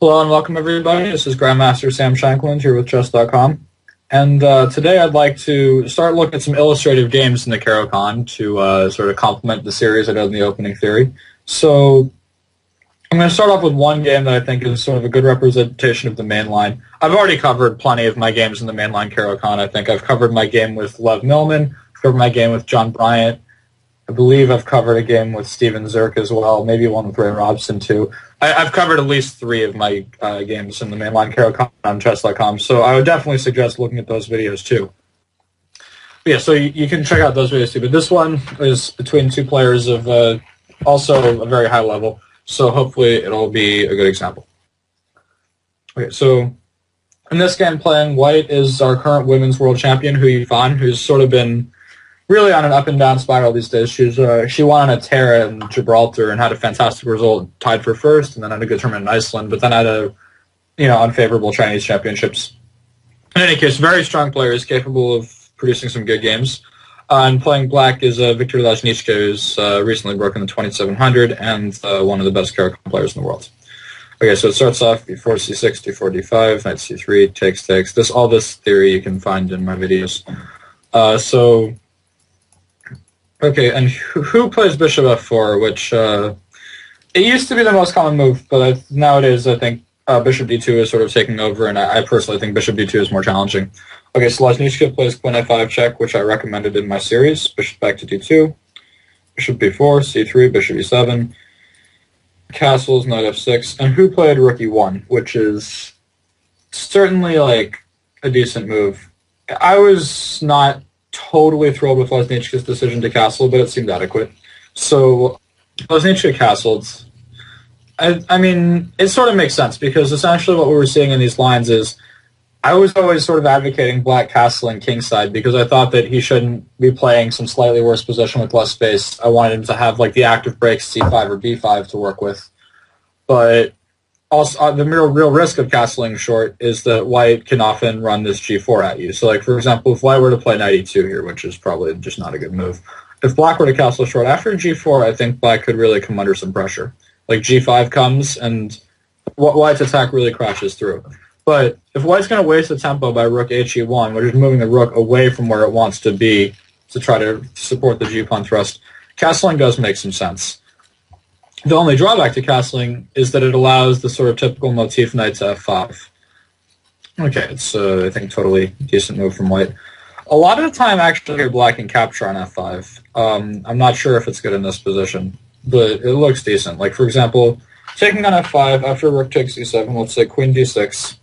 Hello and welcome everybody. This is Grandmaster Sam Shankland here with Chess.com. And today I'd like to start looking at some illustrative games in the Caro-Kann to sort of complement the series I did in the opening theory. So I'm going to start off with one game that I think is sort of a good representation of the main line. I've already covered plenty of my games in the mainline Caro-Kann. I think I've covered my game with Lev Millman, covered my game with John Bryant. I believe I've covered a game with Steven Zirk as well, maybe one with Ray Robson too. I've covered at least 3 of my games in the mainline Caro-Kann on chess.com, so I would definitely suggest looking at those videos too. But yeah, so you can check out those videos too, but this one is between 2 players of also a very high level, so hopefully it'll be a good example. Okay, so in this game playing white is our current women's world champion, Hu Yifan, who's sort of been really on an up and down spiral these days. She won on a Terra in Gibraltar and had a fantastic result, tied for first, and then had a good tournament in Iceland, but then had unfavorable Chinese championships. In any case, very strong players capable of producing some good games. And playing black is Viktor Lajniczka, who's recently broken the 2700 and one of the best Caro-Kann players in the world. Okay, so it starts off b4, c6, d4, d5, knight c3, takes. All this theory you can find in my videos. Okay, and who plays bishop f4, which it used to be the most common move, but nowadays I think bishop d2 is sort of taking over, and I personally think bishop d2 is more challenging. Okay, so Lajniczka plays queen f5 check, which I recommended in my series. Bishop back to d2, bishop b4, c3, bishop e7, castles, knight f6, and who played rook e1, which is certainly like a decent move. I was not totally thrilled with Lajniczka's decision to castle, but it seemed adequate. So Lajniczka castled. I mean, it sort of makes sense, because essentially what we were seeing in these lines is I was always sort of advocating black castling kingside because I thought that he shouldn't be playing some slightly worse position with less space. I wanted him to have like the active breaks c5 or b5 to work with. But also, the real risk of castling short is that white can often run this g4 at you. So, like, for example, if white were to play knight e2 here, which is probably just not a good move, if black were to castle short after g4, I think black could really come under some pressure. Like, g5 comes, and white's attack really crashes through. But if white's going to waste the tempo by rook he1, which is moving the rook away from where it wants to be to try to support the g-pawn thrust, castling does make some sense. The only drawback to castling is that it allows the sort of typical motif knight to f5. Okay, it's, I think, totally decent move from white. A lot of the time, actually, black can capture on f5. I'm not sure if it's good in this position, but it looks decent. Like, for example, taking on f5 after rook takes e7, let's say queen d6.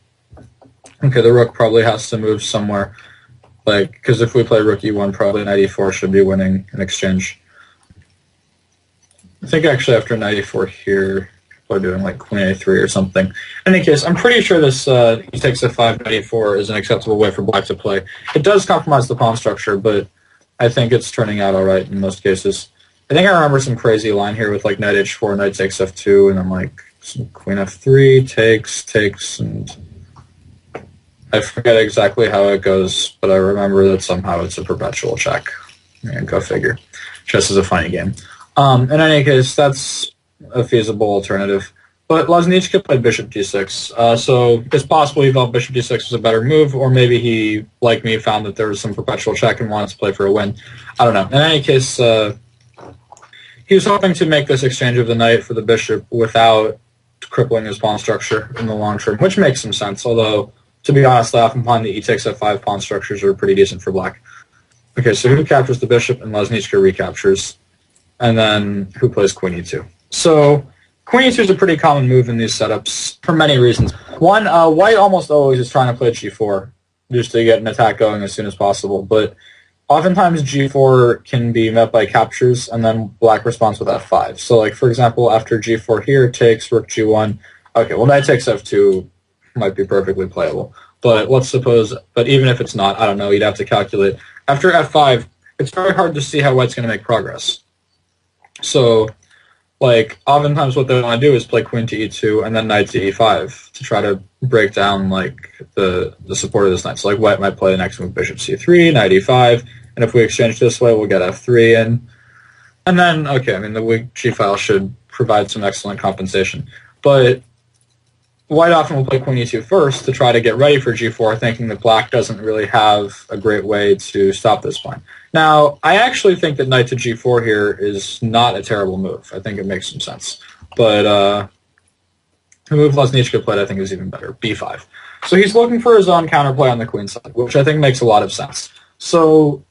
Okay, the rook probably has to move somewhere, like, because if we play rook e1, probably knight e4 should be winning in exchange. I think actually after knight e4 here, people are doing like queen a3 or something. In any case, I'm pretty sure this he takes f5, knight e4 is an acceptable way for black to play. It does compromise the pawn structure, but I think it's turning out all right in most cases. I think I remember some crazy line here with like knight h4, knight takes f2, and then like some queen f3, takes, and I forget exactly how it goes, but I remember that somehow it's a perpetual check. Yeah, go figure. Chess is a funny game. In any case, that's a feasible alternative. But Lajniczka played bishop d6, so it's possible he felt bishop d6 was a better move, or maybe he, like me, found that there was some perpetual check and wanted to play for a win. I don't know. In any case, he was hoping to make this exchange of the knight for the bishop without crippling his pawn structure in the long term, which makes some sense, although, to be honest, I often find the e takes f5 pawn structures are pretty decent for black. Okay, so who captures the bishop and Lajniczka recaptures? And then who plays queen e2? So queen e2 is a pretty common move in these setups for many reasons. One, white almost always is trying to play g4 just to get an attack going as soon as possible, but oftentimes g4 can be met by captures and then black responds with f5. So like, for example, after g4 here takes rook g1, okay, well knight takes f2 might be perfectly playable. But let's suppose, but even if it's not, I don't know, you'd have to calculate. After f5, it's very hard to see how white's going to make progress. So, like, oftentimes what they want to do is play queen to e2 and then knight to e5 to try to break down, like, the support of this knight. So, like, white might play the next move bishop c3, knight e5, and if we exchange this way, we'll get f3 in. And then, okay, I mean, the weak g-file should provide some excellent compensation. But white often will play queen e2 first to try to get ready for g4, thinking that black doesn't really have a great way to stop this pawn. Now, I actually think that knight to g4 here is not a terrible move. I think it makes some sense. But the move Lesnichka played, I think, is even better, b5. So he's looking for his own counterplay on the queen side, which I think makes a lot of sense. So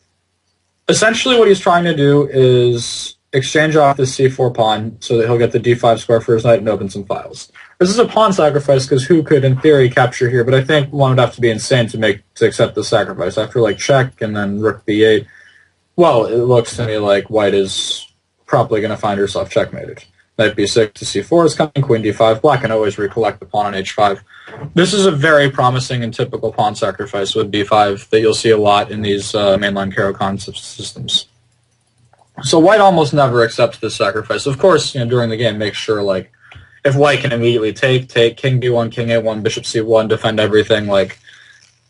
essentially what he's trying to do is exchange off this c4 pawn so that he'll get the d5 square for his knight and open some files. This is a pawn sacrifice because who could, in theory, capture here, but I think one would have to be insane to accept the sacrifice. After, like, check and then rook b8, well, it looks to me like white is probably going to find herself checkmated. Knight b6 to c4 is coming, queen d5. Black can always recollect the pawn on h5. This is a very promising and typical pawn sacrifice with b5 that you'll see a lot in these mainline Caro-Kann systems. So white almost never accepts this sacrifice. Of course, during the game, make sure, like, if white can immediately take, king b1, king a1, bishop c1, defend everything, like,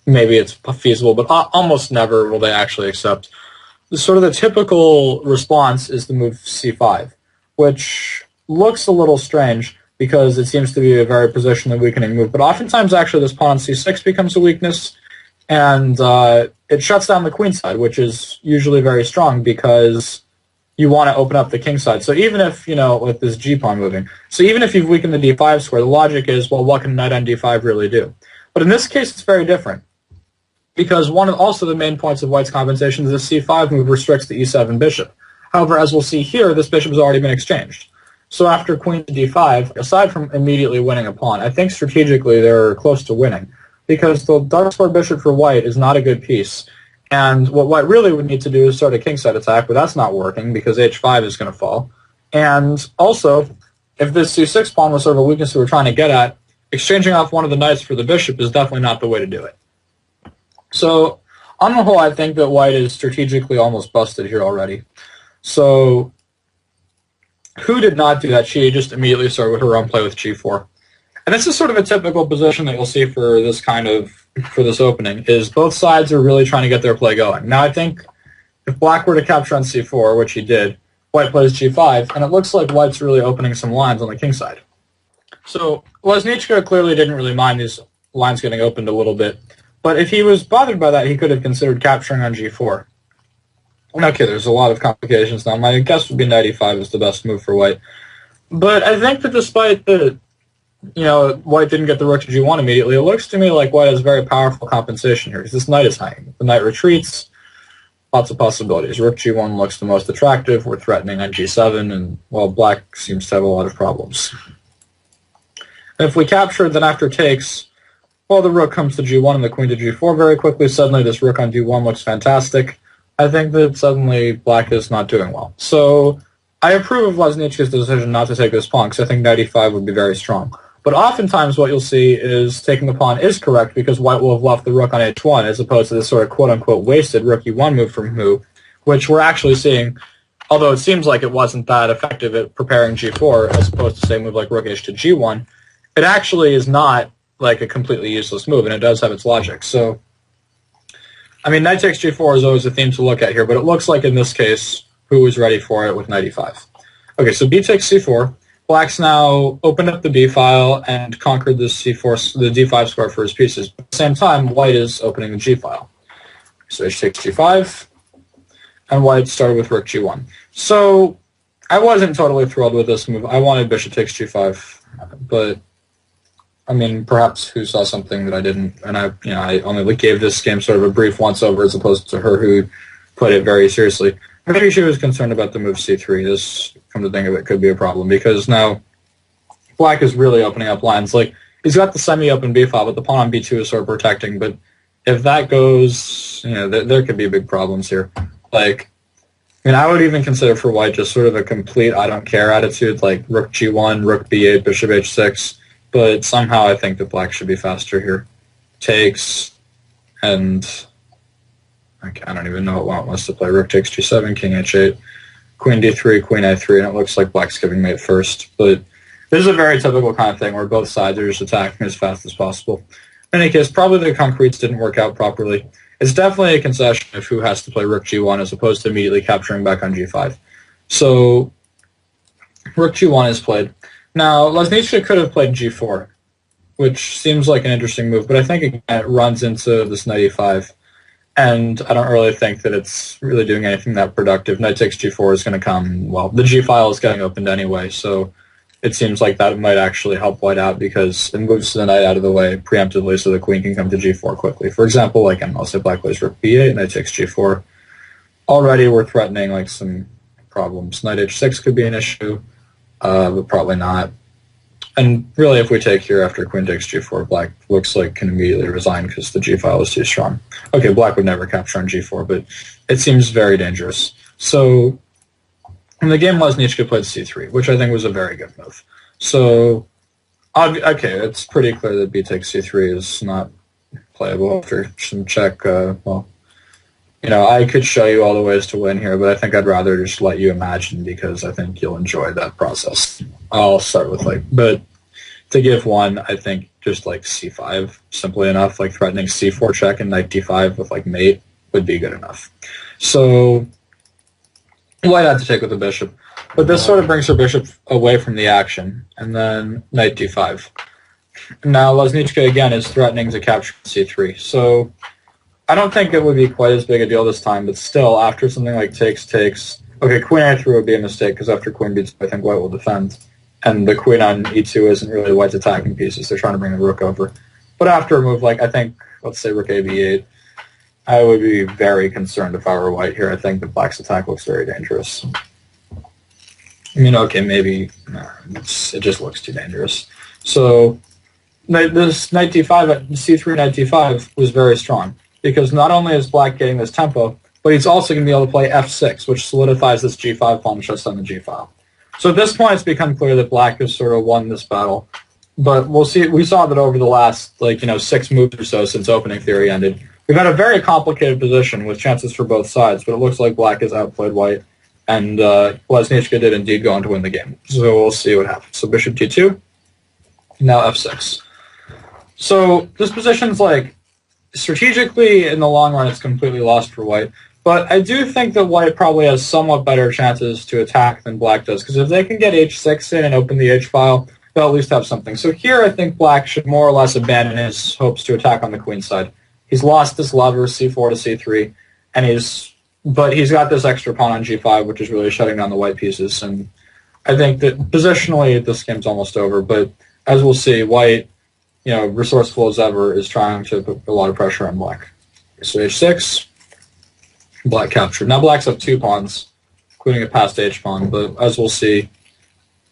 maybe it's feasible, but almost never will they actually accept. Sort of the typical response is the move c5, which looks a little strange because it seems to be a very positionally weakening move. But oftentimes, actually, this pawn on c6 becomes a weakness, and it shuts down the queen side, which is usually very strong because you want to open up the king side. So even if, with this g-pawn moving, so even if you've weakened the d5 square, the logic is, well, what can knight on d5 really do? But in this case, it's very different. Because one of also the main points of white's compensation is the c5 move restricts the e7 bishop. However, as we'll see here, this bishop has already been exchanged. So after queen to d5, aside from immediately winning a pawn, I think strategically they're close to winning. Because the dark square bishop for white is not a good piece. And what white really would need to do is start a kingside attack, but that's not working because h5 is going to fall. And also, if this c6 pawn was sort of a weakness we were trying to get at, exchanging off one of the knights for the bishop is definitely not the way to do it. So, on the whole, I think that white is strategically almost busted here already. So, who did not do that? She just immediately started with her own play with g4. And this is sort of a typical position that you'll see for this opening, is both sides are really trying to get their play going. Now, I think if black were to capture on c4, which he did, white plays g5, and it looks like white's really opening some lines on the king side. So, Lesnichka clearly didn't really mind these lines getting opened a little bit. But if he was bothered by that, he could have considered capturing on g4. Okay, there's a lot of complications now. My guess would be knight e5 is the best move for white. But I think that despite the, white didn't get the rook to g1 immediately, it looks to me like white has very powerful compensation here, because this knight is hanging. The knight retreats, lots of possibilities. Rook g1 looks the most attractive. We're threatening on g7, and, well, black seems to have a lot of problems. And if we capture, then after takes, well, the rook comes to g1 and the queen to g4 very quickly. Suddenly this rook on d1 looks fantastic. I think that suddenly black is not doing well. So I approve of Lesnichka's decision not to take this pawn because I think knight e5 would be very strong. But oftentimes what you'll see is taking the pawn is correct because white will have left the rook on h1 as opposed to this sort of quote-unquote wasted rook e1 move from Hu, which we're actually seeing, although it seems like it wasn't that effective at preparing g4 as opposed to, say, a move like rook h to g1. It actually is not like a completely useless move, and it does have its logic. So, I mean, knight takes g4 is always a theme to look at here, but it looks like in this case, Hu was ready for it with knight e5. Okay, so b takes c4. Black's now opened up the b file and conquered the d5 square for his pieces. But at the same time, white is opening the g file. So h takes g5, and white started with rook g1. So, I wasn't totally thrilled with this move. I wanted bishop takes g5, but I mean, perhaps Hu saw something that I didn't, and I only gave this game sort of a brief once-over as opposed to her who played it very seriously. Maybe she was concerned about the move c3. This, come to think of it, could be a problem because now black is really opening up lines. Like, he's got the semi-open b file, but the pawn on b2 is sort of protecting. But if that goes, there could be big problems here. Like, I would even consider for white just sort of a complete I don't care attitude, like rook g1, rook b8, bishop h6. But somehow I think that black should be faster here. Takes, and I don't even know what white wants to play. Rook takes g7, king h8, queen d3, queen a3, and it looks like black's giving mate first. But this is a very typical kind of thing where both sides are just attacking as fast as possible. In any case, probably the concretes didn't work out properly. It's definitely a concession if Hu has to play rook g1 as opposed to immediately capturing back on g5. So rook g1 is played. Now, Lesnichka could have played g4. which seems like an interesting move, but I think again, it runs into this knight e5, and I don't really think that it's really doing anything that productive. Knight takes g4 is going to come, well, the g file is getting opened anyway, so it seems like that might actually help white out because it moves the knight out of the way preemptively so the queen can come to g4 quickly. For example, like, I'll say black plays rook b8, knight takes g4. Already we're threatening like some problems. Knight h6 could be an issue, but probably not. And really, if we take here after queen takes g4, black looks like can immediately resign because the g file is too strong. Okay, black would never capture on g4, but it seems very dangerous. So in the game, Lesniczka played c3, which I think was a very good move. So, okay, it's pretty clear that b takes c3 is not playable after some check. Well, you know, I could show you all the ways to win here, but I think I'd rather just let you imagine because I think you'll enjoy that process. I'll start with but to give one, I think just like c5, simply enough, like threatening c4 check and knight d5 with like mate would be good enough. So white had to take with the bishop, but this sort of brings her bishop away from the action, and then knight d5. Now Lesniczka again is threatening to capture c3, so I don't think it would be quite as big a deal this time, but still, after something like takes, okay, queen a3 would be a mistake, because after queen b2, I think white will defend. And the queen on e2 isn't really white's attacking pieces. They're trying to bring the rook over. But after a move like, I think, let's say rook a b8, I would be very concerned if I were white here. I think that black's attack looks very dangerous. I mean, okay, maybe it just looks too dangerous. So this knight d5, c3 knight d5 was very strong. Because not only is black getting this tempo, but he's also going to be able to play f6, which solidifies this g5 pawn just on the g-file. So at this point, it's become clear that black has sort of won this battle. But we'll see. We saw that over the last, 6 moves or so since opening theory ended. We've had a very complicated position with chances for both sides, but it looks like black has outplayed white, and Lesniczka did indeed go on to win the game. So we'll see what happens. So bishop d2, now f6. So this position's strategically, in the long run, it's completely lost for white. But I do think that white probably has somewhat better chances to attack than black does, because if they can get h6 in and open the h-file, they'll at least have something. So here I think black should more or less abandon his hopes to attack on the queen side. He's lost this lever, c4 to c3, but he's got this extra pawn on g5, which is really shutting down the white pieces. And I think that positionally this game's almost over, but as we'll see, white, resourceful as ever, is trying to put a lot of pressure on black. So h6, black captured. Now black's up 2 pawns, including a passed h-pawn, but as we'll see,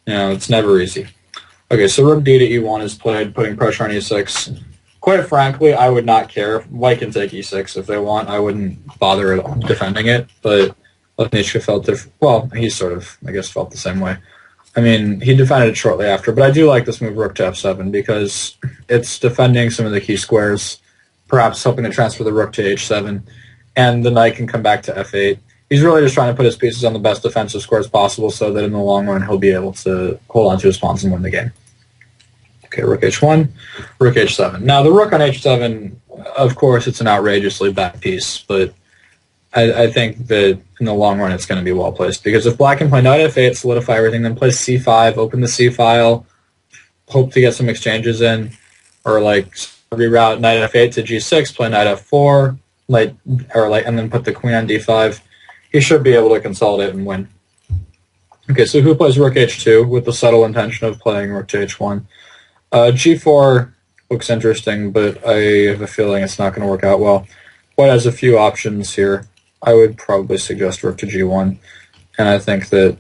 it's never easy. Okay, so rook d to e1 is played, putting pressure on e6. Quite frankly, I would not care. White can take e6 if they want. I wouldn't bother at all defending it, but Lesniczka felt different. Well, he sort of, I guess, felt the same way. I mean, he defended it shortly after, but I do like this move rook to f7 because it's defending some of the key squares, perhaps helping to transfer the rook to h7, and the knight can come back to f8. He's really just trying to put his pieces on the best defensive squares possible so that in the long run he'll be able to hold on to his pawns and win the game. Okay, rook h1, rook h7. Now, the rook on h7, of course, it's an outrageously bad piece, but I think that in the long run it's going to be well placed, because if black can play knight f8, solidify everything, then play c5, open the c-file, hope to get some exchanges in, or reroute knight f8 to g6, play knight f4, and then put the queen on d5, he should be able to consolidate and win. Okay, so who plays rook h2 with the subtle intention of playing rook to h1? G4 looks interesting, but I have a feeling it's not going to work out well. White has a few options here. I would probably suggest rook to g1, and I think that,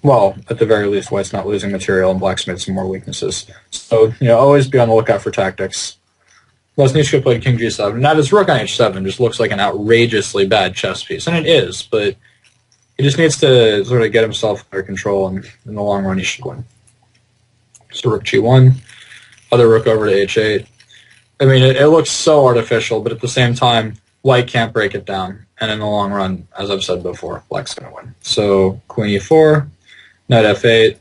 well, at the very least, white's not losing material and black's made some more weaknesses. So, always be on the lookout for tactics. Lesniczka played king g7. Now, this rook on h7 just looks like an outrageously bad chess piece, and it is, but he just needs to sort of get himself under control, and in the long run, he should win. So rook g1, other rook over to h8. I mean, it looks so artificial, but at the same time, white can't break it down. And in the long run, as I've said before, black's going to win. So queen e4, knight f8,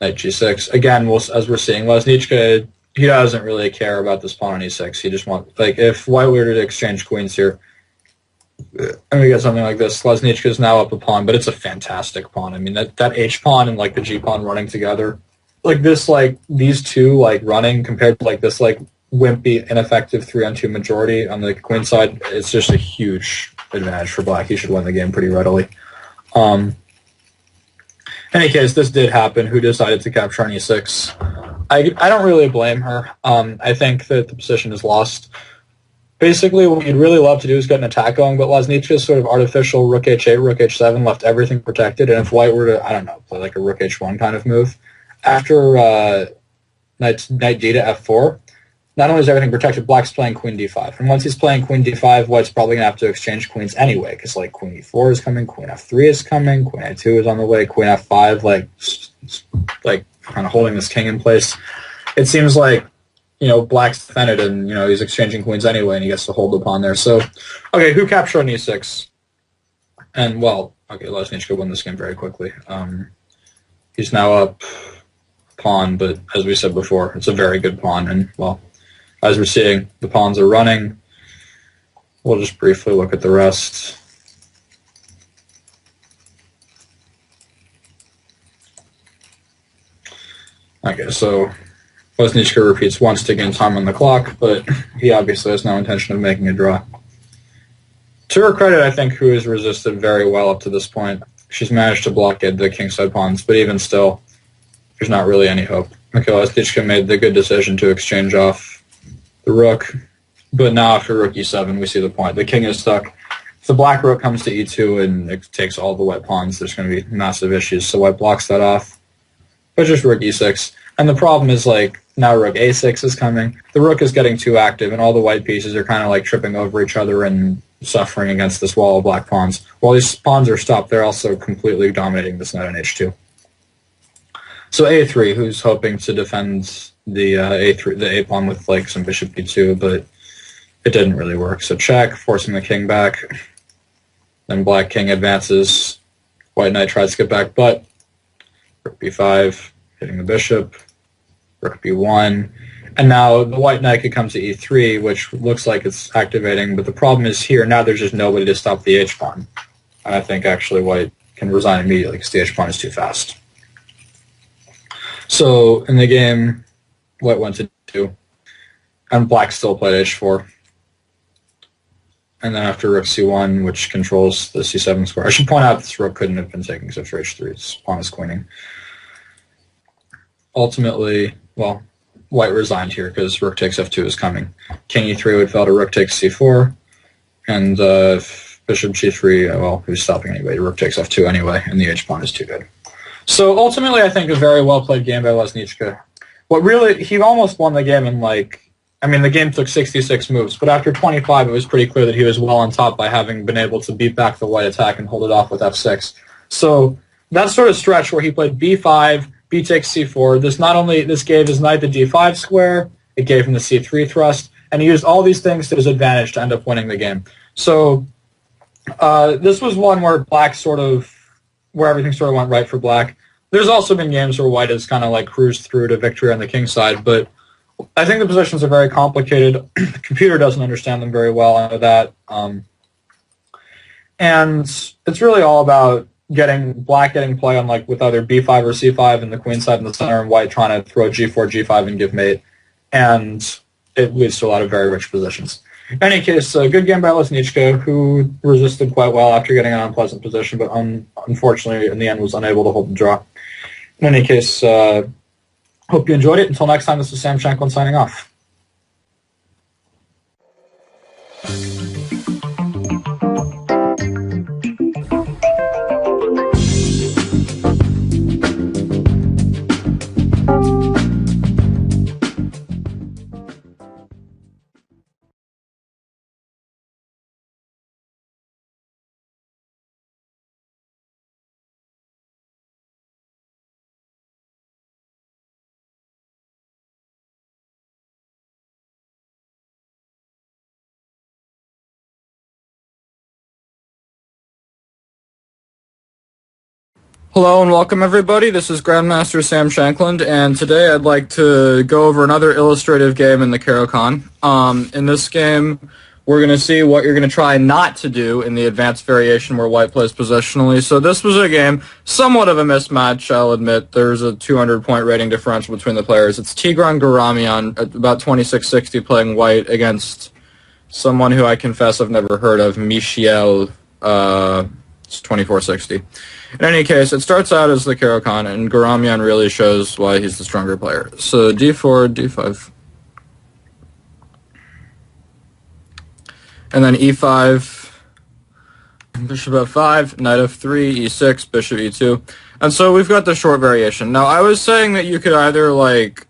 knight g6. Again, as we're seeing, Lesniczka, he doesn't really care about this pawn on e6. He just wants, if white were to exchange queens here, and we get something like this, Lesniczka is now up a pawn, but it's a fantastic pawn. I mean, that h-pawn and the g-pawn running together, like this, like these two like running compared to like this like wimpy, ineffective 3-on-2 majority on the queen side, it's just a huge advantage for black. He should win the game pretty readily. In any case, this did happen. Who decided to capture on e6? I don't really blame her. I think that the position is lost. Basically, what you'd really love to do is get an attack going, but Laznichka's sort of artificial rook h8, rook h7 left everything protected, and if white were to, I don't know, play like a rook h1 kind of move, after knight d to f4, not only is everything protected, black's playing queen d5, and once he's playing queen d5, white's probably going to have to exchange queens anyway, because like queen e4 is coming, queen f3 is coming, queen a2 is on the way, queen f5, like kind of holding this king in place. It seems like, you know, black's defended and, you know, he's exchanging queens anyway and he gets to hold the pawn there. So, okay, who captured on e6? And, well, okay, Laznichka won this game very quickly. He's now up pawn, but as we said before, it's a very good pawn. And, well, as we're seeing, the pawns are running. We'll just briefly look at the rest. Okay, so Laznichka repeats once to gain time on the clock, but he obviously has no intention of making a draw. To her credit, I think Hu has resisted very well up to this point. She's managed to blockade the kingside pawns, but even still, there's not really any hope. Okay, Laznichka made the good decision to exchange off the rook, but now after rook e7, we see the point. The king is stuck. If the black rook comes to e2 and it takes all the white pawns, there's going to be massive issues, so white blocks that off. But just rook e6. And the problem is, like, now rook a6 is coming. The rook is getting too active, and all the white pieces are kind of like tripping over each other and suffering against this wall of black pawns. While these pawns are stopped, they're also completely dominating this knight on h2. So a3, who's hoping to defend the a3, the a pawn with like some bishop b2, but it didn't really work. So check, forcing the king back. Then black king advances. White knight tries to get back, but rook b5, hitting the bishop. Rook b1, and now the white knight could come to e3, which looks like it's activating, but the problem is here, now there's just nobody to stop the h-pawn. And I think actually white can resign immediately because the h-pawn is too fast. So in the game, white went to 2, and black still played h4. And then after rook c1, which controls the c7 square. I should point out this rook couldn't have been taken except for h3. This pawn is queening. Ultimately, well, white resigned here because rook takes f2 is coming. King e3 would fall to rook takes c4, and bishop g3, well, who's stopping anyway? Rook takes f2 anyway, and the h-pawn is too good. So ultimately, I think a very well-played game by Laznichka. What really, he almost won the game in like, I mean, the game took 66 moves, but after 25, it was pretty clear that he was well on top by having been able to beat back the white attack and hold it off with f6. So that sort of stretch where he played b5, b takes c4. This gave his knight the d5 square, it gave him the c3 thrust, and he used all these things to his advantage to end up winning the game. So this was one where where everything sort of went right for black. There's also been games where white has kind of like cruised through to victory on the king side, but I think the positions are very complicated. The computer doesn't understand them very well, I know that. And it's really all about black getting play on like with either b5 or c5 and the queen side in the center, and white trying to throw g4, g5 and give mate, and it leads to a lot of very rich positions. In any case, a good game by Laznichka, who resisted quite well after getting an unpleasant position, but unfortunately in the end was unable to hold the draw. In any case, hope you enjoyed it. Until next time, this is Sam Shanklin signing off. Hello and welcome everybody, this is Grandmaster Sam Shanklin, and today I'd like to go over another illustrative game in the Caro-Kann. In this game, we're going to see what you're going to try not to do in the advanced variation where white plays positionally. So this was a game, somewhat of a mismatch, I'll admit. There's a 200-point rating differential between the players. It's Tigran Garamian at about 2660 playing white against someone who I confess I've never heard of, Michiel, it's 2460. In any case, it starts out as the Caro-Kann, and Garamian really shows why he's the stronger player. So d4, d5. And then e5, bishop f5, knight f3, e6, bishop e2. And so we've got the short variation. Now, I was saying that you could either, like,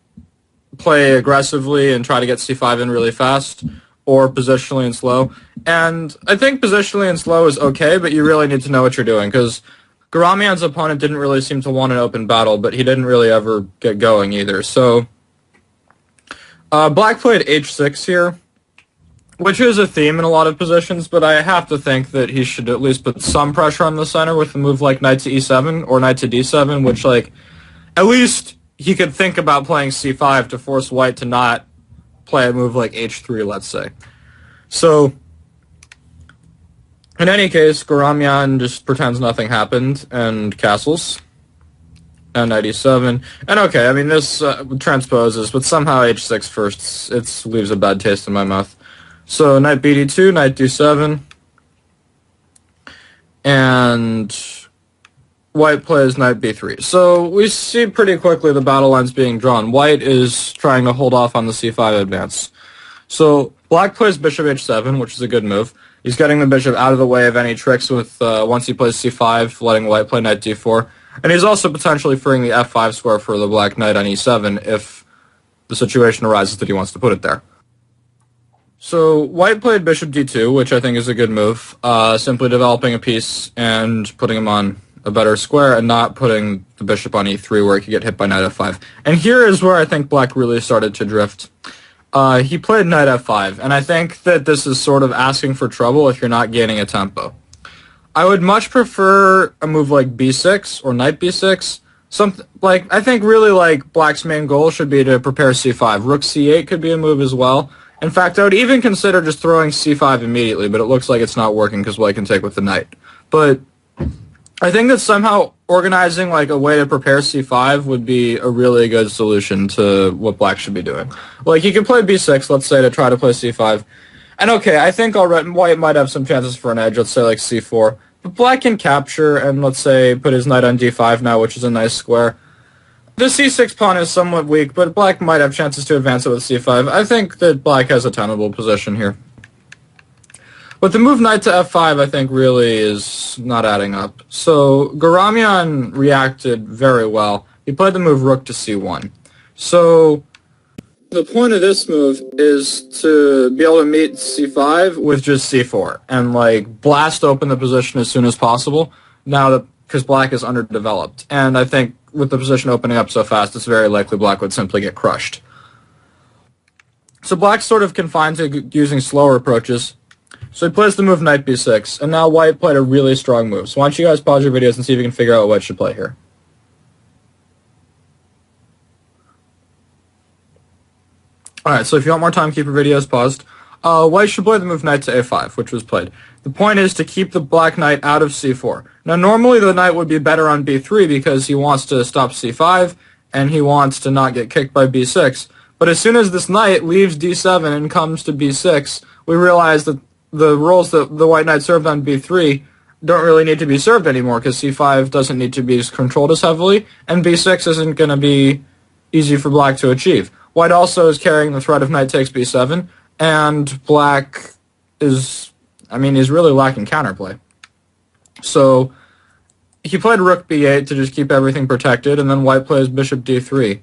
play aggressively and try to get c5 in really fast, or positionally and slow. And I think positionally and slow is okay, but you really need to know what you're doing, because Garamian's opponent didn't really seem to want an open battle, but he didn't really ever get going either. So, black played h6 here, which is a theme in a lot of positions, but I have to think that he should at least put some pressure on the center with a move like knight to e7 or knight to d7, which, like, at least he could think about playing c5 to force white to not play a move like h3, let's say. So, in any case, Garamian just pretends nothing happened and castles. And knight e7. And okay, I mean, this transposes, but somehow h6 first, it leaves a bad taste in my mouth. So knight bd2, knight d7, and white plays knight b3. So we see pretty quickly the battle lines being drawn. White is trying to hold off on the c5 advance. So black plays bishop h7, which is a good move. He's getting the bishop out of the way of any tricks with once he plays c5, letting white play knight d4. And he's also potentially freeing the f5 square for the black knight on e7 if the situation arises that he wants to put it there. So white played bishop d2, which I think is a good move, simply developing a piece and putting him on a better square and not putting the bishop on e3 where he could get hit by knight f5. And here is where I think black really started to drift. He played knight f5, and I think that this is sort of asking for trouble if you're not gaining a tempo. I would much prefer a move like b6 or knight b6. I think really like black's main goal should be to prepare c5. Rook c8 could be a move as well. In fact, I would even consider just throwing c5 immediately, but it looks like it's not working because white can take with the knight. But I think that somehow organizing like a way to prepare c5 would be a really good solution to what black should be doing. Like, you can play b6, let's say, to try to play c5. And okay, I think already white might have some chances for an edge, let's say like c4. But black can capture and, let's say, put his knight on d5 now, which is a nice square. The c6 pawn is somewhat weak, but black might have chances to advance it with c5. I think that black has a tenable position here. But the move knight to f5, I think, really is not adding up. So Garamian reacted very well. He played the move rook to c1. So the point of this move is to be able to meet c5 with just c4 and, like, blast open the position as soon as possible. Now that because black is underdeveloped. And I think with the position opening up so fast, it's very likely black would simply get crushed. So black's sort of confined to using slower approaches. So he plays the move knight b6, and now white played a really strong move. So why don't you guys pause your videos and see if you can figure out what white should play here. Alright, so if you want more time, keep your videos paused. White should play the move knight to a5, which was played. The point is to keep the black knight out of c4. Now, normally the knight would be better on b3 because he wants to stop c5, and he wants to not get kicked by b6. But as soon as this knight leaves d7 and comes to b6, we realize that the roles that the white knight served on b3 don't really need to be served anymore because c5 doesn't need to be controlled as heavily, and b6 isn't going to be easy for black to achieve. White also is carrying the threat of knight takes b7, and black is, he's really lacking counterplay. So he played rook b8 to just keep everything protected, and then white plays bishop d3.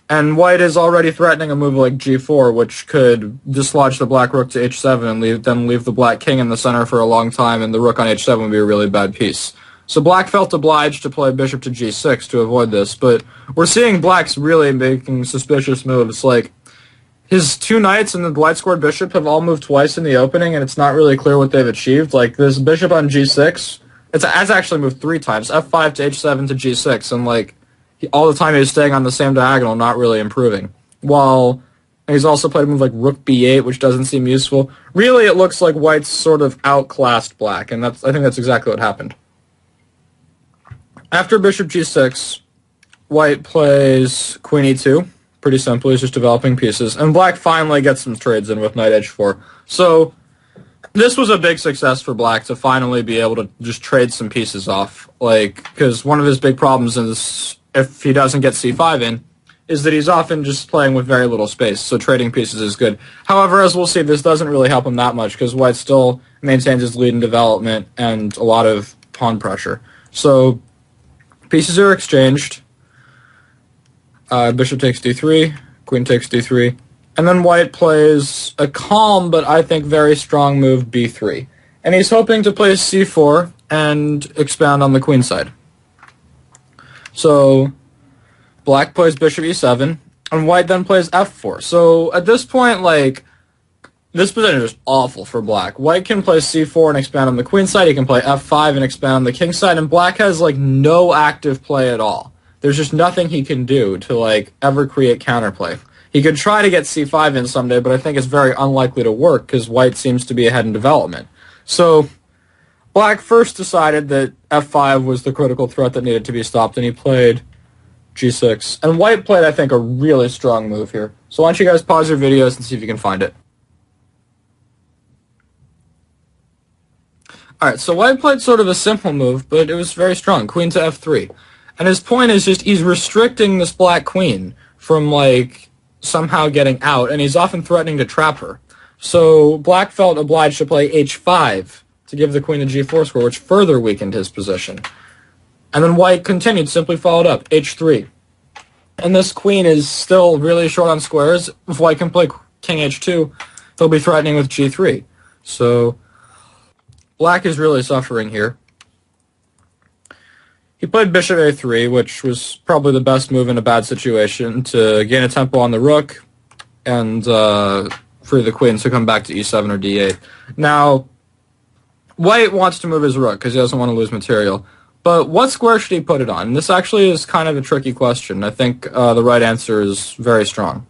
And white is already threatening a move like g4, which could dislodge the black rook to h7 and then leave the black king in the center for a long time, and the rook on h7 would be a really bad piece. So black felt obliged to play bishop to g6 to avoid this, but we're seeing black's really making suspicious moves. Like, his two knights and the white-squared bishop have all moved twice in the opening, and it's not really clear what they've achieved. Like, this bishop on g6, it's actually moved 3 times, f5 to h7 to g6, and, like, all the time he was staying on the same diagonal, not really improving. While And he's also played a move like rook b8, which doesn't seem useful. Really, it looks like white's sort of outclassed black, and I think that's exactly what happened. After bishop g6, white plays queen e2. Pretty simply, he's just developing pieces. And black finally gets some trades in with knight h4. So this was a big success for black to finally be able to just trade some pieces off. Because one of his big problems is if he doesn't get c5 in, is that he's often just playing with very little space, so trading pieces is good. However, as we'll see, this doesn't really help him that much, because white still maintains his lead in development and a lot of pawn pressure. So pieces are exchanged. Bishop takes d3, queen takes d3, and then white plays a calm, but I think very strong move, b3. And he's hoping to play c4 and expand on the queen side. So black plays bishop e7, and white then plays f4. So at this point, this position is just awful for black. White can play c4 and expand on the queen side. He can play f5 and expand on the king side, and black has, no active play at all. There's just nothing he can do to, ever create counterplay. He could try to get c5 in someday, but I think it's very unlikely to work because white seems to be ahead in development. So black first decided that f5 was the critical threat that needed to be stopped, and he played g6. And white played, I think, a really strong move here. So why don't you guys pause your videos and see if you can find it. Alright, so white played sort of a simple move, but it was very strong. Queen to f3. And his point is just he's restricting this black queen from, somehow getting out, and he's often threatening to trap her. So black felt obliged to play h5 to give the queen a g4 square, which further weakened his position. And then white continued, simply followed up, h3. And this queen is still really short on squares. If white can play king h2, he'll be threatening with g3. So black is really suffering here. He played bishop a3, which was probably the best move in a bad situation to gain a tempo on the rook and free the queen to come back to e7 or d8. Now, white wants to move his rook because he doesn't want to lose material. But what square should he put it on? This actually is kind of a tricky question. I think the right answer is very strong.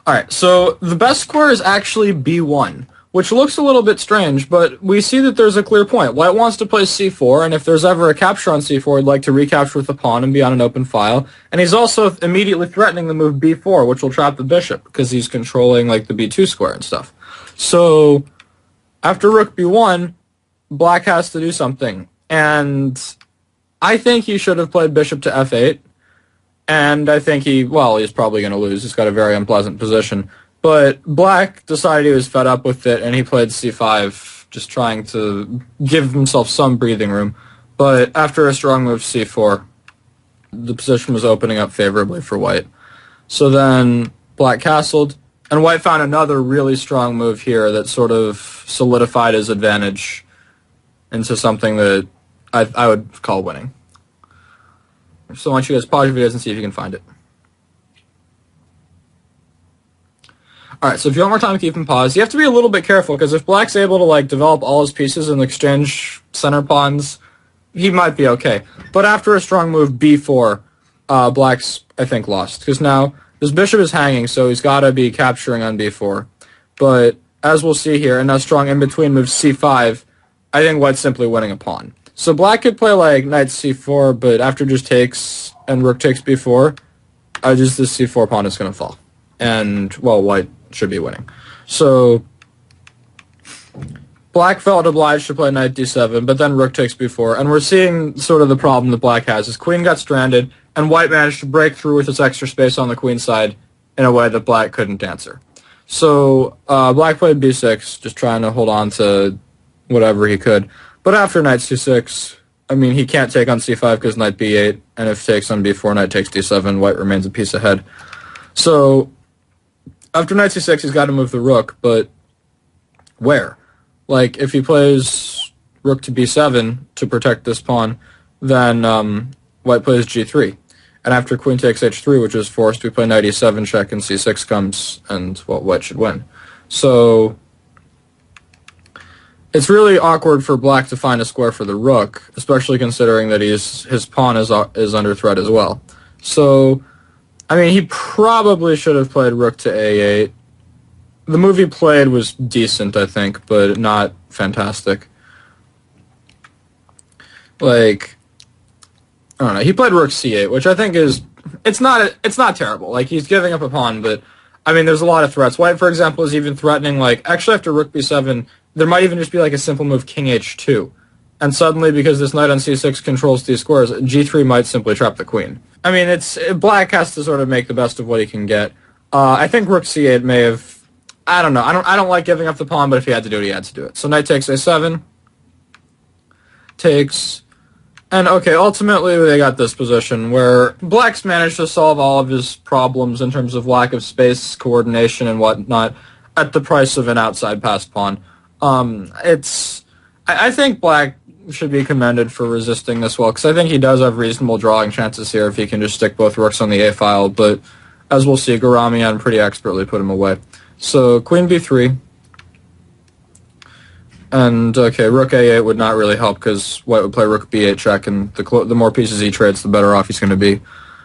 Alright, so the best square is actually b1, which looks a little bit strange, but we see that there's a clear point. White wants to play c4, and if there's ever a capture on c4, he'd like to recapture with the pawn and be on an open file. And he's also immediately threatening the move b4, which will trap the bishop, because he's controlling the b2 square and stuff. So after rook b1, black has to do something. And I think he should have played bishop to f8. And I think he's probably going to lose. He's got a very unpleasant position. But black decided he was fed up with it, and he played c5, just trying to give himself some breathing room. But after a strong move c4, the position was opening up favorably for white. So then black castled, and white found another really strong move here that sort of solidified his advantage into something that I would call winning. So I want you guys to pause your videos and see if you can find it. Alright, so if you want more time to keep them paused, you have to be a little bit careful, because if black's able to develop all his pieces and exchange center pawns, he might be okay. But after a strong move b4, black's, I think, lost. Because now, this bishop is hanging, so he's got to be capturing on b4. But, as we'll see here, in a strong in-between move c5, I think white's simply winning a pawn. So black could play knight c4, but after just takes and rook takes b4, this c4 pawn is going to fall. And, white should be winning. So black felt obliged to play knight d7, but then rook takes b4, and we're seeing sort of the problem that black has. His queen got stranded, and white managed to break through with its extra space on the queen side in a way that black couldn't answer. So black played b6, just trying to hold on to whatever he could. But after knight c6, he can't take on c5 because knight b8, and if takes on b4, knight takes d7, white remains a piece ahead. So after knight c6, he's got to move the rook, but where? If he plays rook to b7 to protect this pawn, then white plays g3. And after queen takes h3, which is forced, we play knight e7 check, and c6 comes, and, white should win. So it's really awkward for black to find a square for the rook, especially considering that his pawn is under threat as well. So, I mean, he probably should have played rook to a8. The move he played was decent, I think, but not fantastic. Like, I don't know. He played rook c8, which I think is it's not terrible. Like, he's giving up a pawn, but I mean, there's a lot of threats. White, for example, is even threatening, like, actually after rook b7, there might even just be like a simple move king h2. And suddenly, because this knight on c6 controls these squares, g3 might simply trap the queen. I mean, black has to sort of make the best of what he can get. I think rook c8 may have, I don't know. I don't like giving up the pawn, but if he had to do it, he had to do it. So knight takes a7, takes, and okay, ultimately they got this position where black's managed to solve all of his problems in terms of lack of space, coordination, and whatnot at the price of an outside passed pawn. I think black should be commended for resisting this well, because I think he does have reasonable drawing chances here if he can just stick both rooks on the a file, but as we'll see, Garamian pretty expertly put him away. So queen b3, and okay, rook a8 would not really help because white would play rook b8 check, and the more pieces he trades, the better off he's going to be.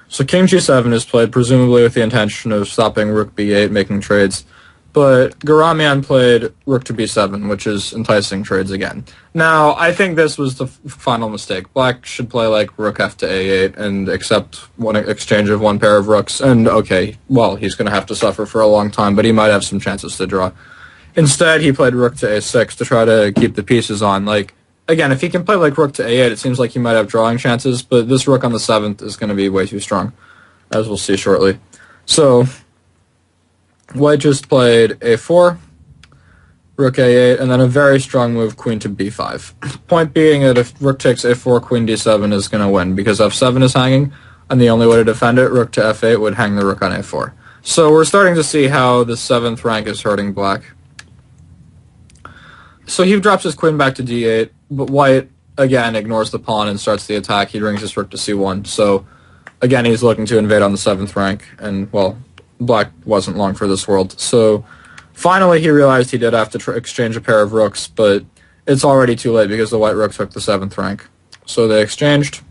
So king g7 is played, presumably with the intention of stopping rook b8, making trades. But Garamian played rook to b7, which is enticing trades again. Now, I think this was the final mistake. Black should play like rook f to a8 and accept one exchange of one pair of rooks. And okay, well, he's going to have to suffer for a long time, but he might have some chances to draw. Instead, he played rook to a6 to try to keep the pieces on. Like, again, if he can play like rook to a8, it seems like he might have drawing chances, but this rook on the 7th is going to be way too strong, as we'll see shortly. So white just played a4, rook a8, and then a very strong move, queen to b5. Point being that if rook takes a4, queen d7 is going to win, because f7 is hanging, and the only way to defend it, rook to f8, would hang the rook on a4. So we're starting to see how the 7th rank is hurting black. So he drops his queen back to d8, but white, again, ignores the pawn and starts the attack. He brings his rook to c1. So, again, he's looking to invade on the 7th rank, and, well, black wasn't long for this world. So finally he realized he did have to exchange a pair of rooks, but it's already too late because the white rook took the 7th rank. So they exchanged.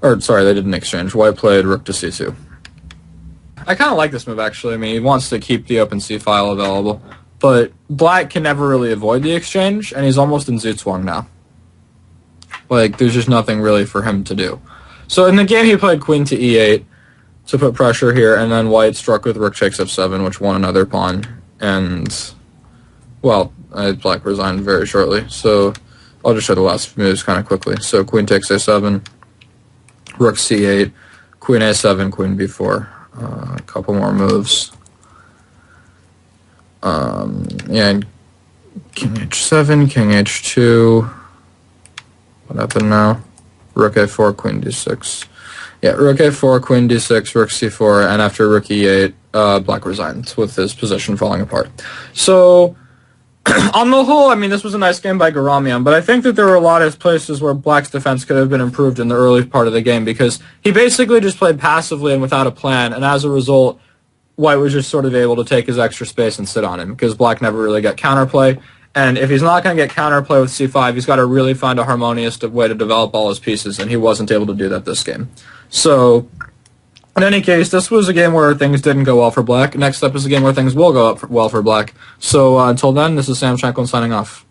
Or, sorry, they didn't exchange. White played rook to c2. I kind of like this move, actually. I mean, he wants to keep the open c file available. But black can never really avoid the exchange, and he's almost in Zugzwang now. Like, there's just nothing really for him to do. So in the game, he played queen to e8 to put pressure here, and then white struck with rook takes f7, which won another pawn. And, well, black resigned very shortly. So I'll just show the last moves kind of quickly. So queen takes a7, rook c8, queen a7, queen b4. A couple more moves. Yeah, king h7, king h2. What happened now? Rook a4, queen d6. Yeah, rook a4, queen d6, rook c4, and after rook e8, black resigned with his position falling apart. So, on the whole, I mean, this was a nice game by Garamian, but I think that there were a lot of places where black's defense could have been improved in the early part of the game, because he basically just played passively and without a plan, and as a result, white was just sort of able to take his extra space and sit on him, because black never really got counterplay. And if he's not going to get counterplay with c5, he's got to really find a harmonious way to develop all his pieces, and he wasn't able to do that this game. So, in any case, this was a game where things didn't go well for black. Next up is a game where things will go well for black. So, until then, this is Sam Shanklin signing off.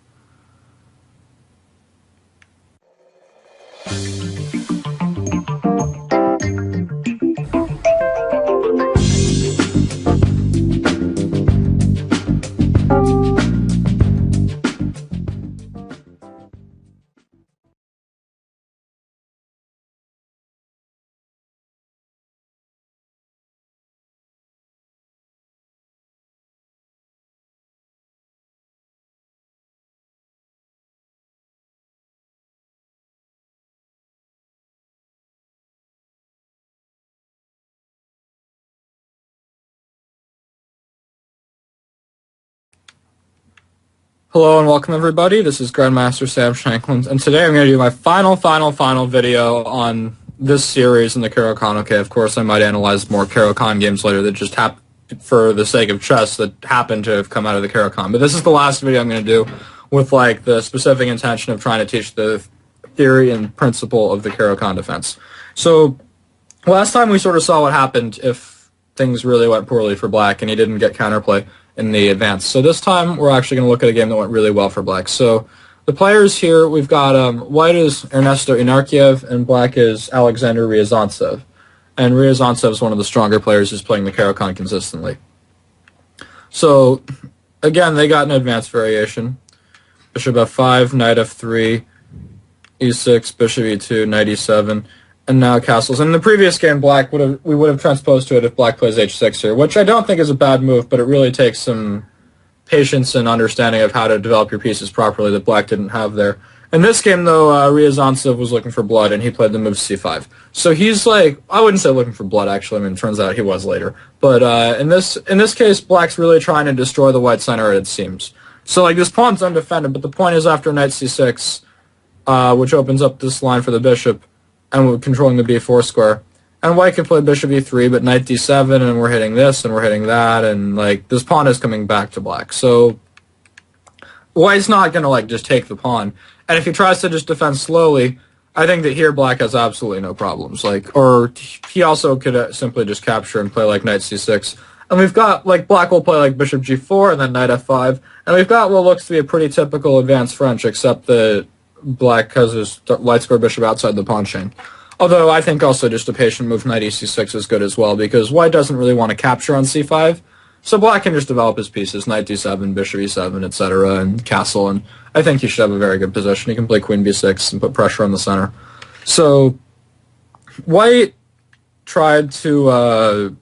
Hello and welcome everybody, this is Grandmaster Sam Shanklin, and today I'm going to do my final video on this series in the Caro-Kann. Okay, of course I might analyze more Caro-Kann games later that just for the sake of chess, that happen to have come out of the Caro-Kann. But this is the last video I'm going to do with the specific intention of trying to teach the theory and principle of the Caro-Kann defense. So last time we sort of saw what happened if things really went poorly for black and he didn't get counterplay in the advance. So this time we're actually going to look at a game that went really well for black. So the players here, we've got white is Ernesto Inarkiev and black is Alexander Ryazantsev. And Ryazantsev is one of the stronger players who's playing the Caro-Kann consistently. So again, they got an advanced variation. Bishop f5, knight f3, e6, bishop e2, knight e7, and now castles. In the previous game, we would have transposed to it if black plays h6 here, which I don't think is a bad move, but it really takes some patience and understanding of how to develop your pieces properly that black didn't have there. In this game, though, Ryazantsev was looking for blood, and he played the move c5. So he's like, I wouldn't say looking for blood, actually. I mean, it turns out he was later. But in this case, black's really trying to destroy the white center, it seems. So like this pawn's undefended, but the point is after knight c6, which opens up this line for the bishop, and we're controlling the b4 square. And white can play bishop e3, but knight d7, and we're hitting this, and we're hitting that, and like this pawn is coming back to black. So white's not going to like just take the pawn. And if he tries to just defend slowly, I think that here black has absolutely no problems. Like, or he also could simply just capture and play like knight c6. And we've got, like, black will play like bishop g4 and then knight f5. And we've got what looks to be a pretty typical advanced French, except that black has his light square bishop outside the pawn chain. Although I think also just a patient move knight e6 is good as well, because white doesn't really want to capture on c5. So black can just develop his pieces, knight d7, bishop e7, etc., and castle, and I think he should have a very good position. He can play queen b6 and put pressure on the center. So white tried to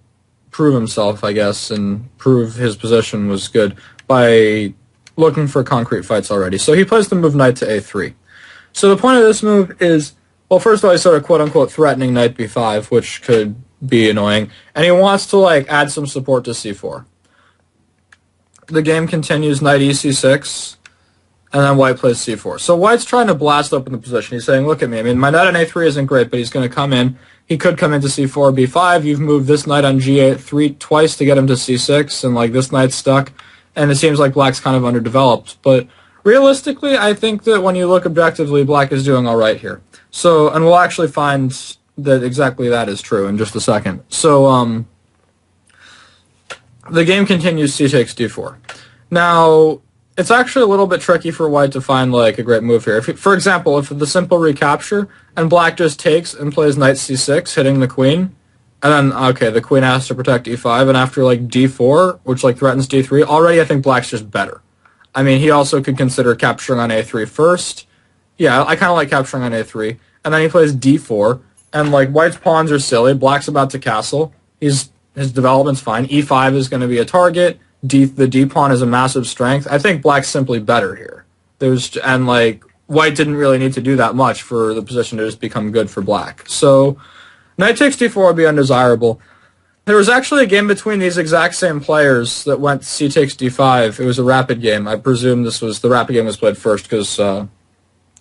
prove himself, I guess, and prove his position was good by looking for concrete fights already. So he plays the move knight to a3. So the point of this move is, well, first of all, he's sort of quote-unquote threatening knight b5, which could be annoying, and he wants to like add some support to c4. The game continues knight ec6, and then white plays c4. So white's trying to blast open the position. He's saying, look at me. I mean, my knight on a3 isn't great, but he's going to come in. He could come into c4, b5. You've moved this knight on g8 twice to get him to c6, and like this knight's stuck, and it seems like black's kind of underdeveloped. But realistically, I think that when you look objectively, black is doing all right here. So, and we'll actually find that exactly that is true in just a second. So, the game continues c takes d4. Now, it's actually a little bit tricky for white to find like a great move here. For example, if the simple recapture and black just takes and plays knight c6, hitting the queen, and then, okay, the queen has to protect e5, and after like d4, which like threatens d3, already I think black's just better. I mean, he also could consider capturing on a3 first. Yeah, I kind of like capturing on a3. And then he plays d4, and like white's pawns are silly. Black's about to castle. His development's fine. e5 is going to be a target. The d pawn is a massive strength. I think black's simply better here. And like white didn't really need to do that much for the position to just become good for black. So knight takes d4 would be undesirable. There was actually a game between these exact same players that went c takes d5. It was a rapid game. I presume the rapid game was played first because I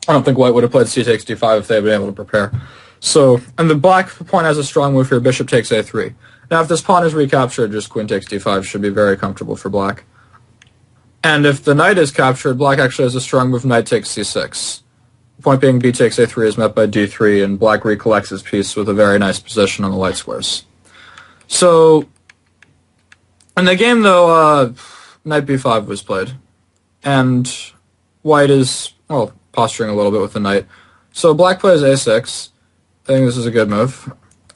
don't think white would have played c takes d5 if they had been able to prepare. So, and the black pawn has a strong move here. Bishop takes a3. Now, if this pawn is recaptured, just queen takes d5 should be very comfortable for black. And if the knight is captured, black actually has a strong move, knight takes c6. Point being, b takes a3 is met by d3, and black recollects his piece with a very nice position on the light squares. So, in the game, though, knight b5 was played. And white is, well, posturing a little bit with the knight. So black plays a6. I think this is a good move.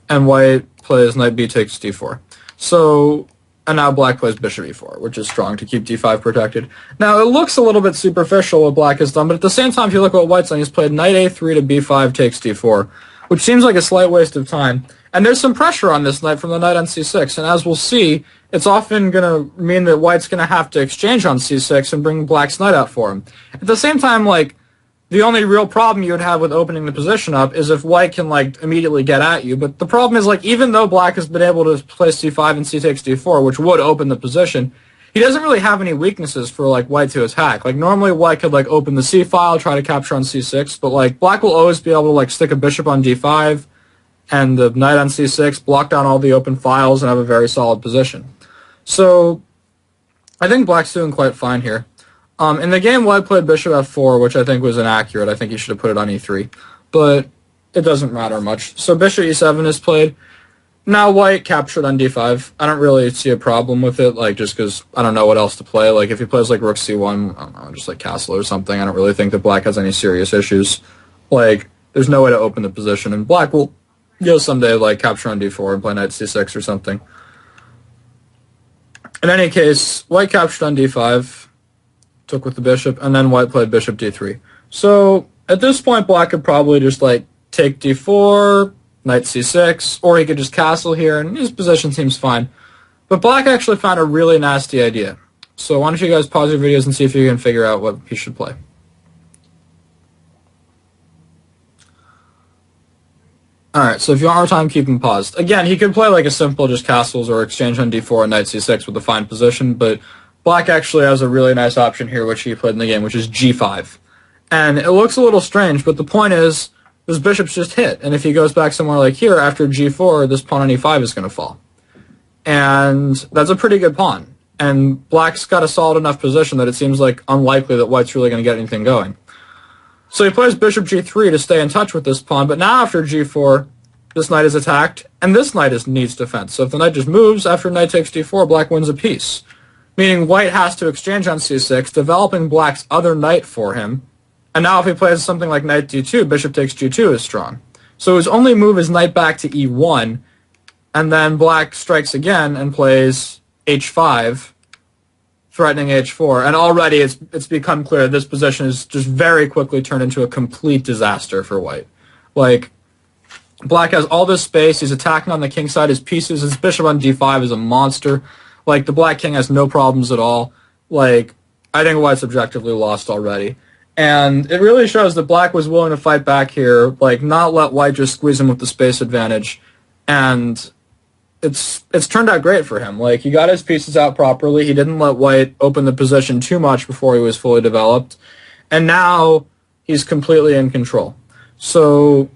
And white plays knight b takes d4. So, and now black plays bishop e4, which is strong to keep d5 protected. Now, it looks a little bit superficial what black has done, but at the same time, if you look at what white's done, he's played knight a3 to b5 takes d4, which seems like a slight waste of time. And there's some pressure on this knight from the knight on c6, and as we'll see, it's often going to mean that white's going to have to exchange on c6 and bring black's knight out for him. At the same time, like, the only real problem you would have with opening the position up is if white can, like, immediately get at you. But the problem is, like, even though black has been able to play c5 and c takes d4, which would open the position, he doesn't really have any weaknesses for, like, white to attack. Like, normally white could, like, open the c file, try to capture on c6, but, like, black will always be able to, like, stick a bishop on d5 and the knight on c6, block down all the open files, and have a very solid position. So, I think black's doing quite fine here. In the game, white played bishop f4, which I think was inaccurate. I think he should have put it on e3. But it doesn't matter much. So bishop e7 is played. Now white captured on d5. I don't really see a problem with it, like, just because I don't know what else to play. Like, if he plays, like, rook c1, I don't know, just, like, castle or something, I don't really think that black has any serious issues. Like, there's no way to open the position, and black will, someday, like, capture on d4 and play knight c6 or something. In any case, white captured on d5, took with the bishop, and then white played bishop d3. So, at this point, black could probably just, like, take d4, knight c6, or he could just castle here, and his position seems fine. But black actually found a really nasty idea. So why don't you guys pause your videos and see if you can figure out what he should play. Alright, so if you want more time, keep them paused. Again, he could play like a simple just castles or exchange on d4 and knight c6 with a fine position, but black actually has a really nice option here, which he played in the game, which is g5. And it looks a little strange, but the point is, this bishop's just hit, and if he goes back somewhere like here, after g4, this pawn on e5 is going to fall. And that's a pretty good pawn. And black's got a solid enough position that it seems like unlikely that white's really going to get anything going. So he plays bishop g3 to stay in touch with this pawn, but now after g4, this knight is attacked, and this knight needs defense. So if the knight just moves, after knight takes d4, black wins a piece. Meaning white has to exchange on c6, developing black's other knight for him. And now if he plays something like knight d2, bishop takes g2 is strong. So his only move is knight back to e1, and then black strikes again and plays h5, threatening h4. And already it's become clear this position is just very quickly turned into a complete disaster for white. Like, black has all this space, he's attacking on the king side, his pieces, his bishop on d5 is a monster. Like, the black king has no problems at all. Like, I think white's objectively lost already. And it really shows that black was willing to fight back here, like, not let white just squeeze him with the space advantage. And it's turned out great for him. Like, he got his pieces out properly. He didn't let white open the position too much before he was fully developed. And now he's completely in control. So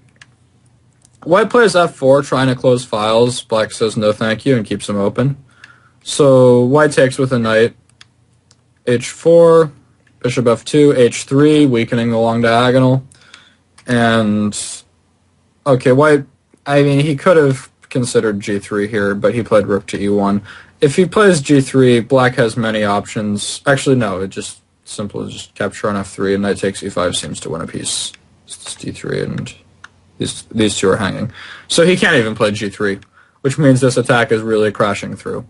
white plays f4, trying to close files. Black says no thank you and keeps them open. So white takes with a knight. h4. Bishop f2, h3, weakening the long diagonal. And, okay, white, I mean, he could have considered g3 here, but he played rook to e1. If he plays g3, black has many options. Actually, no, it just simple as just capture on f3, and knight takes e5 seems to win a piece. It's d3, and these two are hanging. So he can't even play g3, which means this attack is really crashing through.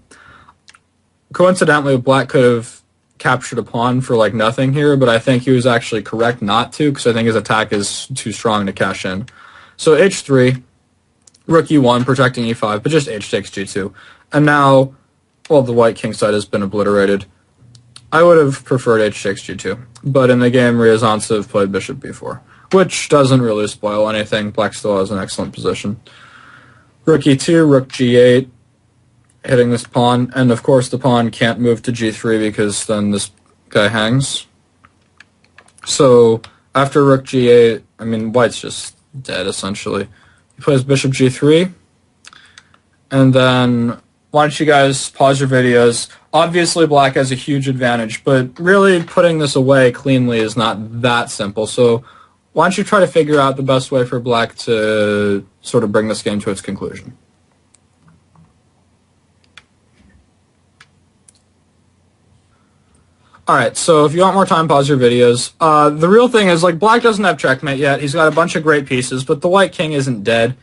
Coincidentally, black could have captured a pawn for like nothing here, but I think he was actually correct not to, because I think his attack is too strong to cash in. So h3, rook e1, protecting e5, but just h takes g2. And now, well, the white king side has been obliterated. I would have preferred h takes g2, but in the game, Ryazantsev played bishop b4, which doesn't really spoil anything. Black still has an excellent position. Rook e2, rook g8, hitting this pawn, and of course the pawn can't move to g3 because then this guy hangs. So after rook g8, I mean, white's just dead essentially. He plays bishop g3, and then why don't you guys pause your videos. Obviously black has a huge advantage, but really putting this away cleanly is not that simple. So why don't you try to figure out the best way for black to sort of bring this game to its conclusion. Alright, so if you want more time, pause your videos. The real thing is, like, black doesn't have checkmate yet. He's got a bunch of great pieces, but the white king isn't dead.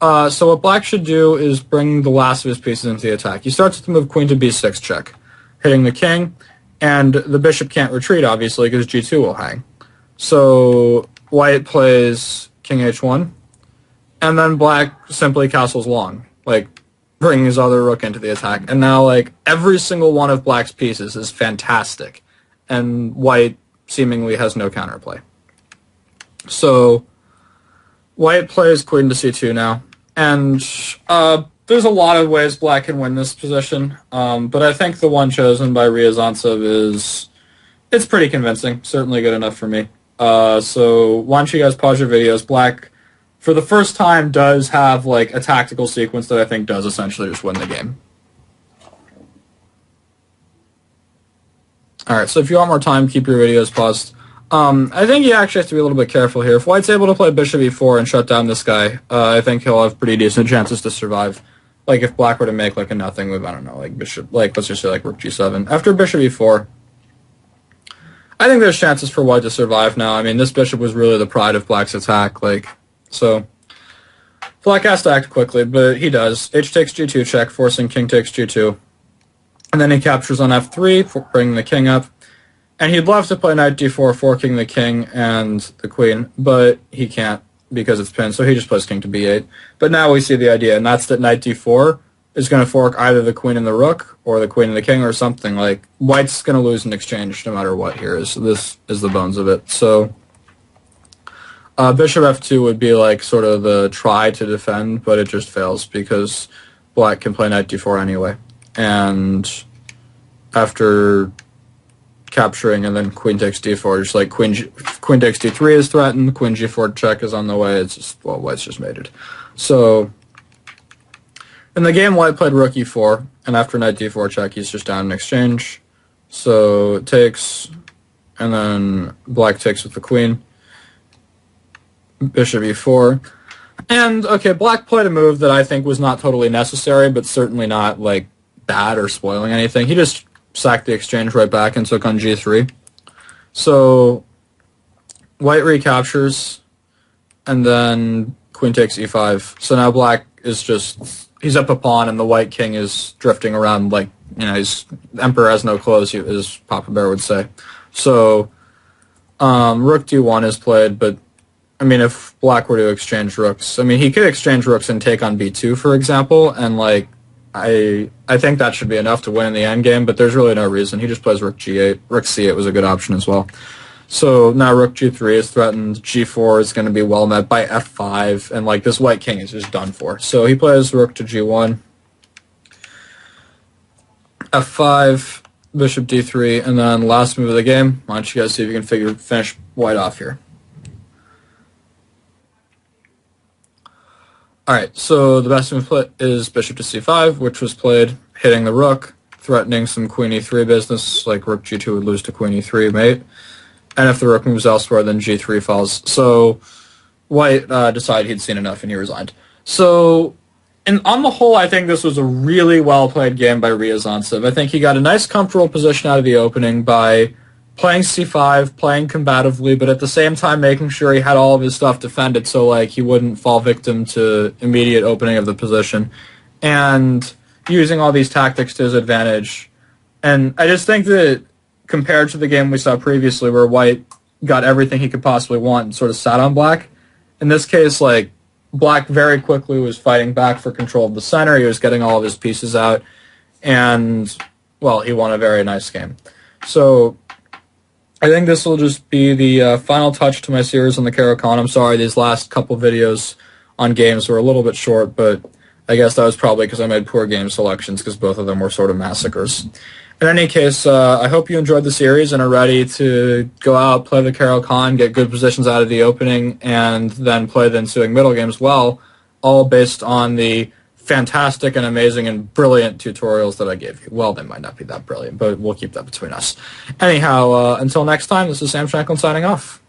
So what black should do is bring the last of his pieces into the attack. He starts with the move queen to b6 check, hitting the king, and the bishop can't retreat, obviously, because g2 will hang. So white plays king h1, and then black simply castles long, like, bringing his other rook into the attack. And now, like, every single one of black's pieces is fantastic, and white seemingly has no counterplay. So white plays queen to c2 now, and there's a lot of ways black can win this position, but I think the one chosen by Ryazantsev it's pretty convincing, certainly good enough for me. So why don't you guys pause your videos. Black, for the first time, does have like a tactical sequence that I think does essentially just win the game. Alright, so if you want more time, keep your videos paused. I think you actually have to be a little bit careful here. If White's able to play bishop e4 and shut down this guy, I think he'll have pretty decent chances to survive. Like, if Black were to make, like, a nothing move, I don't know, like, bishop, like, let's just say, like, rook g7. After bishop e4, I think there's chances for White to survive now. I mean, this bishop was really the pride of Black's attack, like, so... Black has to act quickly, but he does. H takes g2 check, forcing king takes g2. And then he captures on f3, bringing the king up. And he'd love to play knight d4, forking the king and the queen, but he can't because it's pinned, so he just plays king to b8. But now we see the idea, and that's that knight d4 is going to fork either the queen and the rook, or the queen and the king, or something. Like, White's going to lose in exchange no matter what here is. This is the bones of it. So, bishop f2 would be like sort of the try to defend, but it just fails because Black can play knight d4 anyway. And after capturing and then queen takes d4, just like queen takes d3 is threatened, queen g4 check is on the way. It's just, well, White's just mated. So in the game, White played rook e4, and after knight d4 check, he's just down in exchange. So it takes, and then Black takes with the queen. Bishop e4. And, okay, Black played a move that I think was not totally necessary, but certainly not, like, bad or spoiling anything. He just sacked the exchange right back and took on g3. So, White recaptures, and then queen takes e5. So now Black is just, he's up a pawn, and the White king is drifting around like, you know, he's, the emperor has no clothes, as Papa Bear would say. So, rook d1 is played, but I mean, if Black were to exchange rooks, I mean, he could exchange rooks and take on b2, for example, and, like, I think that should be enough to win in the endgame, but there's really no reason. He just plays rook g8. Rook c8 was a good option as well. So now rook g3 is threatened, g4 is going to be well met by f5, and, like, this White king is just done for. So he plays rook to g1, f5, bishop d3, and then last move of the game. Why don't you guys see if you can finish White off here. Alright, so the best move is bishop to c5, which was played, hitting the rook, threatening some queen e3 business, like rook g2 would lose to queen e3 mate. And if the rook moves elsewhere, then g3 falls. So White decided he'd seen enough and he resigned. So, on the whole, I think this was a really well-played game by Ryazantsev. I think he got a nice, comfortable position out of the opening by playing c5, playing combatively, but at the same time making sure he had all of his stuff defended so, like, he wouldn't fall victim to immediate opening of the position, and using all these tactics to his advantage. And I just think that compared to the game we saw previously where White got everything he could possibly want and sort of sat on Black, in this case, like, Black very quickly was fighting back for control of the center, he was getting all of his pieces out, and, well, he won a very nice game. So I think this will just be the final touch to my series on the Caro-Kann. I'm sorry, these last couple videos on games were a little bit short, but I guess that was probably because I made poor game selections because both of them were sort of massacres. In any case, I hope you enjoyed the series and are ready to go out, play the Caro-Kann, get good positions out of the opening, and then play the ensuing middle games well, all based on the fantastic and amazing and brilliant tutorials that I gave you. Well, they might not be that brilliant, but we'll keep that between us. Anyhow, until next time, this is Sam Shanklin signing off.